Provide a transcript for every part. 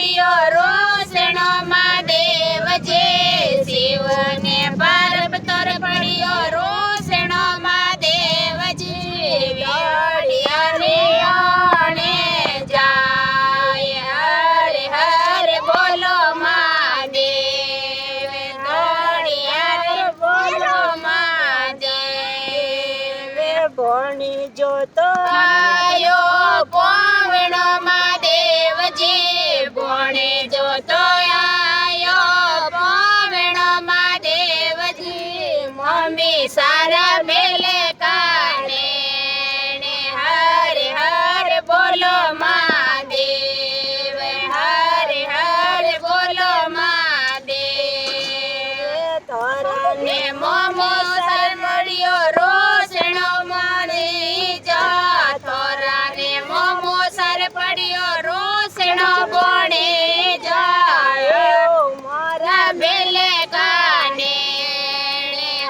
પડ્યો રોષણો મહાદેવજી શિવને પાર્વતર પડ્યો રોષણો મહાદેવજી વ્યાળિયાને આણે જાય હરે હરે બોલો મહાદેવ દોડિયારે બોલો મહાદેવ ભણી જોતો આયો પોવણો મહાદેવજી ભણે જોતો આયો પોવણો મહાદેવજી મમ્મી સારા મેલે કાને ને હરે હરે બોલો મહાદેવ હરે હરે બોલો મહાદેવ તારાને ને મોમો સર મળ્યો રોષણો મારી જા તોરાને મોમો સર પડ્યો રોષણો બોણે જાય મારા બેલે કાને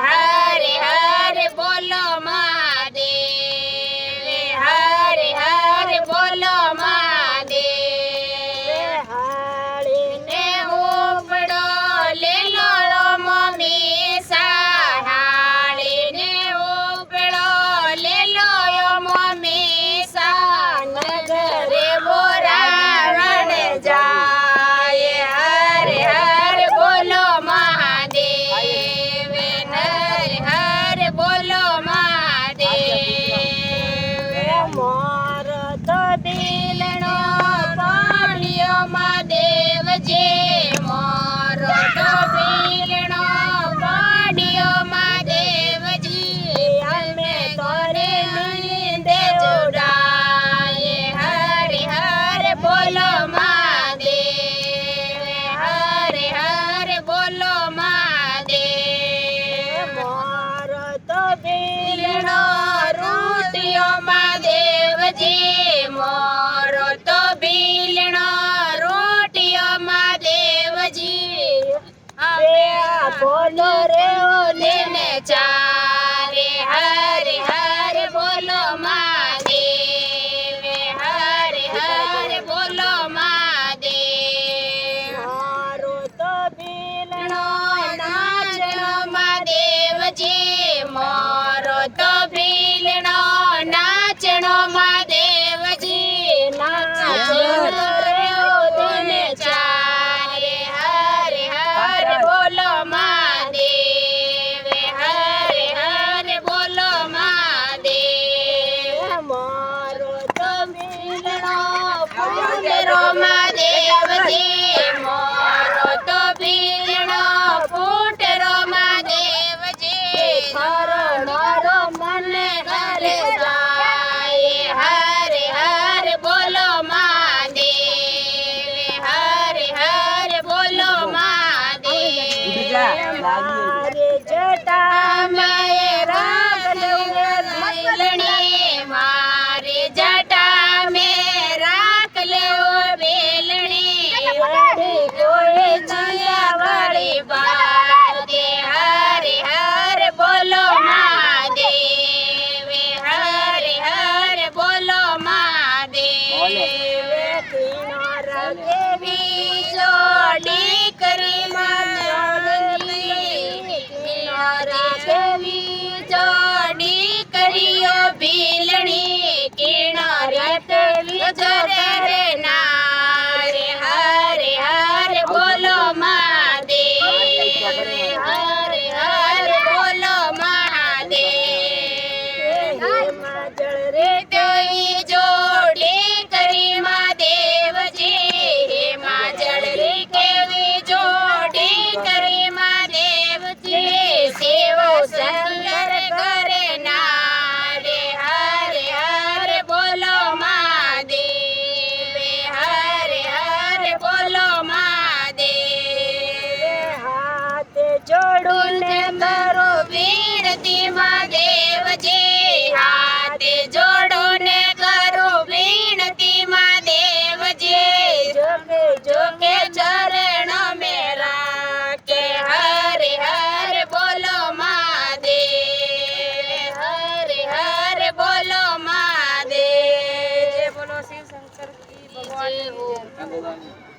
હરે હરે બોલો મહાદેવ હરે હરે બોલો મહાદેવ હાળીને ને ઉપડો લેલો મમ્મી સહાળીને ઉપડો લેલો મમ્મી સા નગરે બોરાવણ જાય હરે હરે બોલો મહાદેવ હરે હરે બોલો મહાદેવ મારો તો દિલનો પાણ્યો મહાદેવજી મોરો તો દિલનો પાડ્યો મહાદેવજી અમે તોરે નીંદે જોડાય હરે હરે બોલો મહાદેવ હરે હરે બોલો મહાદેવ મારો તો દિલનો રૂટિયો મહાદેવજી મોરો તો બિલનો રોટિયો મહાદેવજી અમે બોલો રે દિને ચારે હરે હરે બોલો મહાદેવ હરે હરે બોલો મહાદેવ મારો તો બિલનો નાચનો મહાદેવજી મોરો તો ભીલનો નાચનો મહાદેવજી નાચનો દિને ચારે હરે હરે બોલો મહાદેવ હરે હરે બોલો મહાદેવ મારો તો ભીલનો ફૂટરો મહાદેવજી મોરો તો ભીલનો ફૂટરો મહાદેવજી મારો મને ઘરે જાય હરે હરે બોલો મહાદેવ હરે હરે બોલો મહાદેવ મારે જટા માએ રાખલણી મારે જટા મેં રાખ લેવો બેલણી કોઈ ચિયાવાળી બાતે હરે હરે બોલો મહાદેવ હરે હરે બોલો મહાદેવ કિનારા દેવી જોડી કરી માનવી કિનારા દેવી જોડી કર્યો ભીલણી કિનારા દેવી જોડે નારે હરે હરે બોલો મહાદેવ હરે હરે બોલો મહાદેવ માજળ રે દેવી જોડી કરી મહાદેવજી હે માજળ રે કેવી જોડી કરી મહાદેવજી સેવો સુંદર કરે નારે હરે હરે બોલો મહાદેવ હરે હરે બોલો મહાદેવ હાથ જોડું ને કરો વિનતી મહાદેવજી હાથે જોડો ને કરો વિનતી મહાદેવજી જોગે જોકે ચરણ મેરા કે હરે હરે બોલો મહાદેવ હરે હરે બોલો મહાદેવ બોલો શિવ શંકર કી ભગવાન